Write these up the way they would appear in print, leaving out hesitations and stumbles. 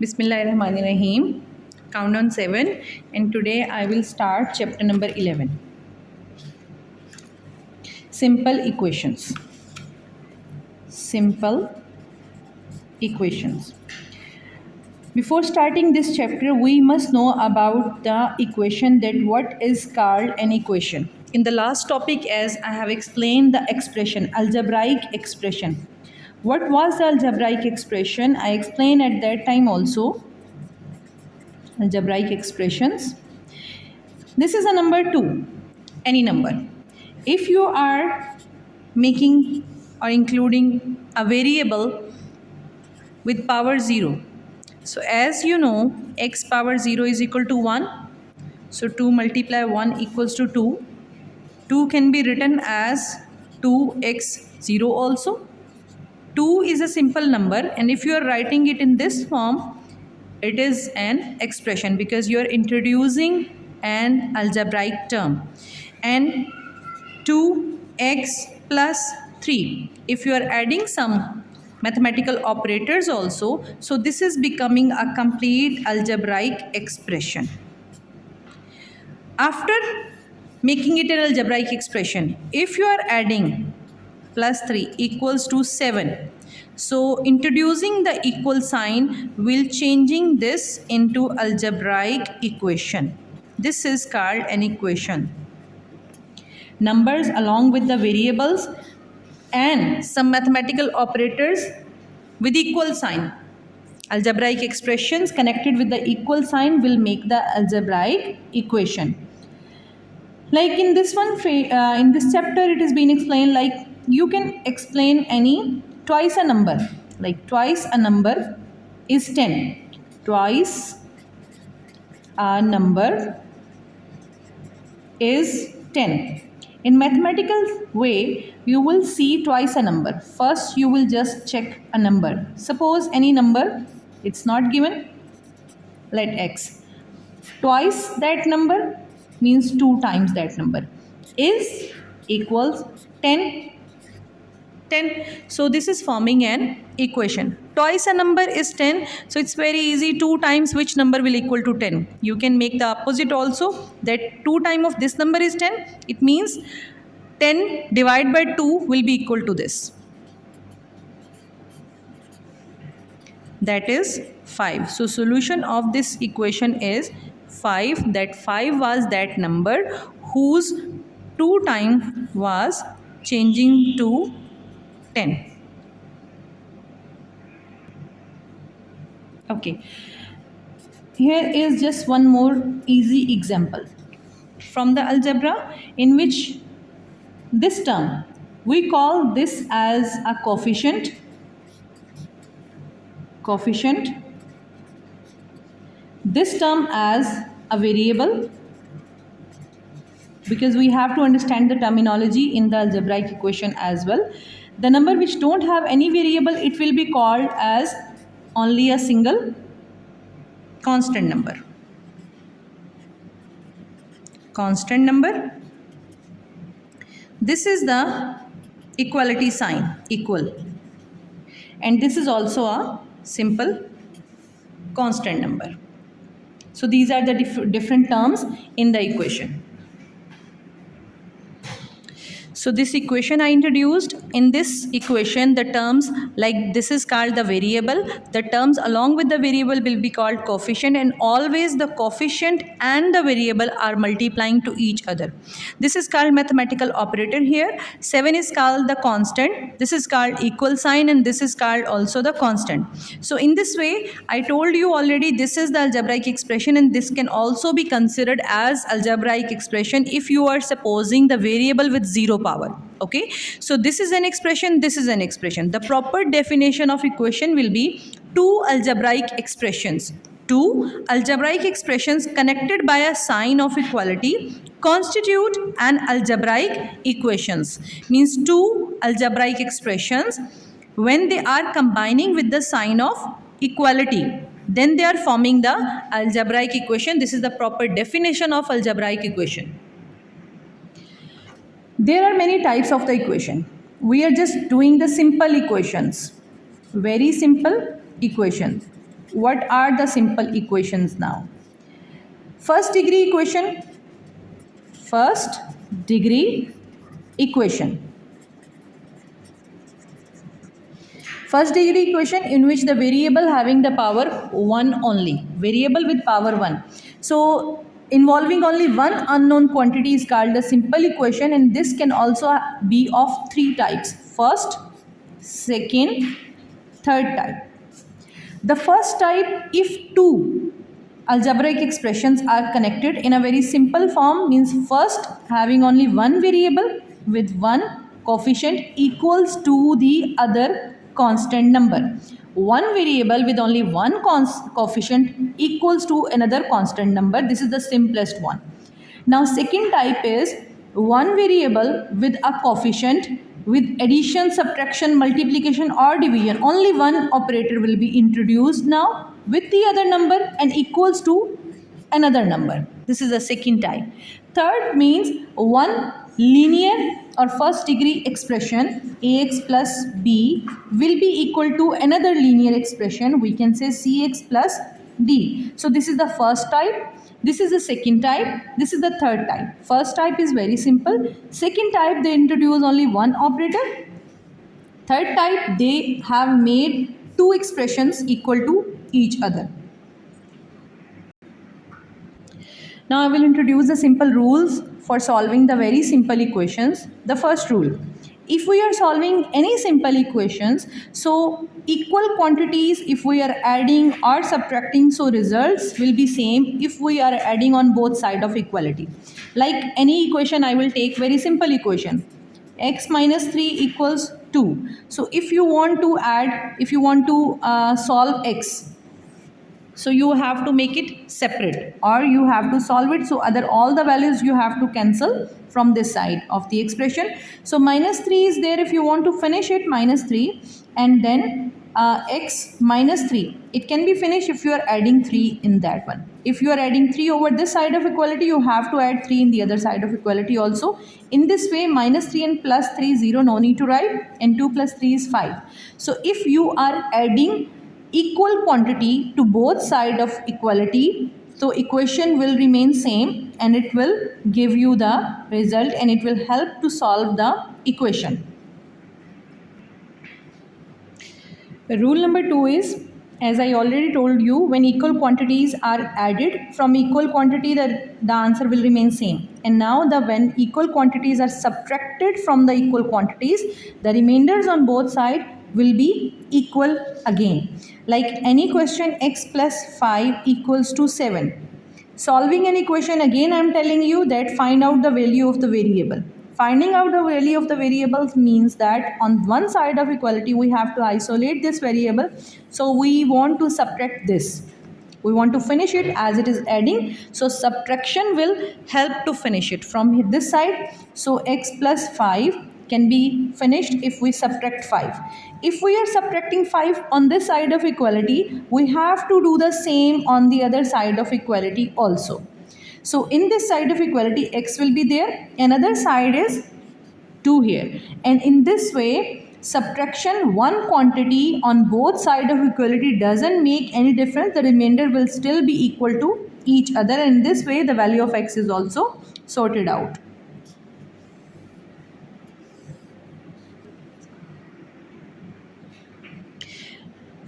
Bismillahirrahmanirrahim. Countdown 7, and today I will start chapter number 11. Simple equations. Simple equations. Before starting this chapter, we must know about the equation, that what is called an equation. In the last topic, as I have explained the expression, algebraic expression. What was the algebraic expression? I explained at that time also. Algebraic expressions. This is a number 2, any number. If you are making or including a variable with power 0, so as you know, x power 0 is equal to 1. So 2 multiply 1 equals to 2. 2 can be written as 2x0 also. 2 is a simple number, and if you are writing it in this form, it is an expression because you are introducing an algebraic term. And 2x plus 3, if you are adding some mathematical operators also, so this is becoming a complete algebraic expression. After making it an algebraic expression, if you are adding plus 3 equals to 7, so introducing the equal sign will changing this into algebraic equation. This is called an equation. Numbers along with the variables and some mathematical operators with equal sign. Algebraic expressions connected with the equal sign will make the algebraic equation. Like in this one, in this chapter, it is being explained like you can explain any twice a number. Like twice a number is 10. Twice a number is 10. In mathematical way, you will see twice a number. First, you will just check a number. Suppose any number, it's not given. Let x. Twice that number means 2 times that number is equals 10. 10. So this is forming an equation. Twice a number is 10. So it's very easy. 2 times which number will equal to 10? You can make the opposite also, that 2 times of this number is 10. It means 10 divided by 2 will be equal to this. That is 5. So solution of this equation is 5. That 5 was that number whose 2 time was changing to 10. Okay. Here is just one more easy example from the algebra, in which this term, we call this as a coefficient. Coefficient. This term as a variable, because we have to understand the terminology in the algebraic equation as well. The number which don't have any variable, it will be called as only a single constant number. Constant number. This is the equality sign, equal. And this is also a simple constant number. So these are the different terms in the equation. So this equation I introduced. In this equation, the terms like this is called the variable. The terms along with the variable will be called coefficient, and always the coefficient and the variable are multiplying to each other. This is called mathematical operator here. 7 is called the constant. This is called equal sign, and this is called also the constant. So in this way, I told you already, this is the algebraic expression, and this can also be considered as algebraic expression if you are supposing the variable with 0 power. Okay, so this is an expression, this is an expression. The proper definition of equation will be 2 algebraic expressions. 2 algebraic expressions connected by a sign of equality constitute an algebraic equations. Means 2 algebraic expressions, when they are combining with the sign of equality, then they are forming the algebraic equation. This is the proper definition of algebraic equation. There are many types of the equation. We are just doing the simple equations. Very simple equations. what are the simple equations now? First degree equation. First degree equation. First degree equation in which the variable having the power 1 only. Variable with power 1. So involving only one unknown quantity is called the simple equation, and this can also be of three types. First, second, third type. The first type, if two algebraic expressions are connected in a very simple form, means first having only one variable with one coefficient equals to the other constant number. One variable with only one coefficient equals to another constant number. This is the simplest one. Now second type is one variable with a coefficient with addition, subtraction, multiplication or division. Only one operator will be introduced now with the other number and equals to another number. This is the second type. Third means one linear or first degree expression ax plus b will be equal to another linear expression, we can say cx plus d. So this is the first type. This is the second type. This is the third type. First type is very simple. Second type, they introduce only one operator. Third type, they have made two expressions equal to each other. Now I will introduce the simple rules for solving the very simple equations. The first rule. If we are solving any simple equations, so equal quantities if we are adding or subtracting, so results will be same if we are adding on both sides of equality. Like any equation, I will take very simple equation. X minus 3 equals 2. So if you want to add, if you want to solve x, so you have to make it separate or you have to solve it. So other all the values you have to cancel from this side of the expression. So minus 3 is there if you want to finish it, minus 3, and then x minus 3. It can be finished if you are adding 3 in that one. If you are adding 3 over this side of equality, you have to add 3 in the other side of equality also. In this way, minus 3 and plus 3 is 0, no need to write, and 2 plus 3 is 5. So if you are adding equal quantity to both sides of equality, so equation will remain same and it will give you the result and it will help to solve the equation. Rule number 2 is, as I already told you, when equal quantities are added from equal quantity, the answer will remain same. And now when equal quantities are subtracted from the equal quantities, the remainders on both sides will be equal again. Like any question, x plus 5 equals to 7. Solving an equation, again I am telling you that find out the value of the variable. Finding out the value of the variables means that on one side of equality we have to isolate this variable. So we want to subtract this. We want to finish it as it is adding. So subtraction will help to finish it from this side. So x plus 5 can be finished if we subtract 5. If we are subtracting 5 on this side of equality, we have to do the same on the other side of equality also. So in this side of equality, x will be there, another side is 2 here. And in this way, subtraction one quantity on both sides of equality doesn't make any difference. The remainder will still be equal to each other, and in this way the value of x is also sorted out.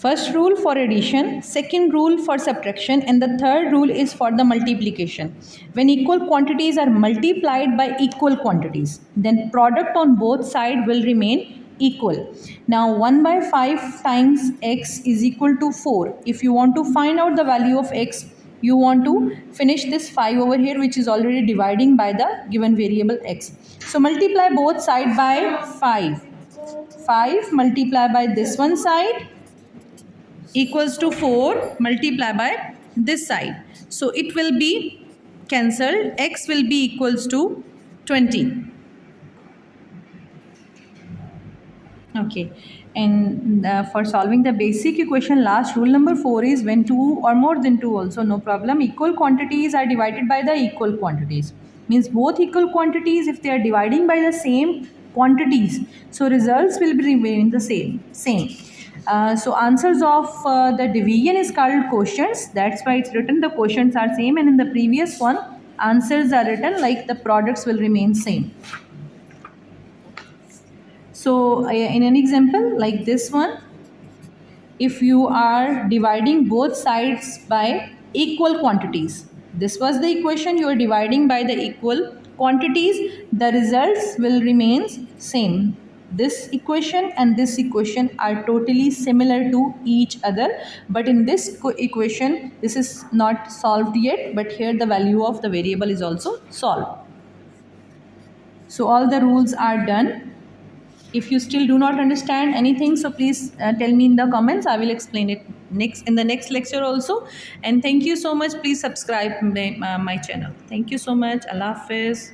First rule for addition, second rule for subtraction, and the third rule is for the multiplication. When equal quantities are multiplied by equal quantities, then product on both sides will remain equal. Now 1 by 5 times x is equal to 4. If you want to find out the value of x, you want to finish this 5 over here, which is already dividing by the given variable x. So multiply both sides by 5. 5 multiply by this one side equals to 4 multiply by this side. So it will be cancelled. X will be equals to 20. Okay. And for solving the basic equation, last rule number 4 is when 2 or more than 2 also, no problem. Equal quantities are divided by the equal quantities. Means both equal quantities, if they are dividing by the same quantities, so results will be remain the same. So answers of the division is called quotients. That's why it's written the quotients are same, and in the previous one answers are written like the products will remain same. So in an example like this one, if you are dividing both sides by equal quantities, this was the equation, you are dividing by the equal quantities, the results will remain same. This equation and this equation are totally similar to each other, but in this equation this is not solved yet, but here the value of the variable is also solved. So all the rules are done. If you still do not understand anything, so please tell me in the comments. I will explain it next in the next lecture also. And thank you so much. Please subscribe my channel. Thank you so much. Allah Hafiz.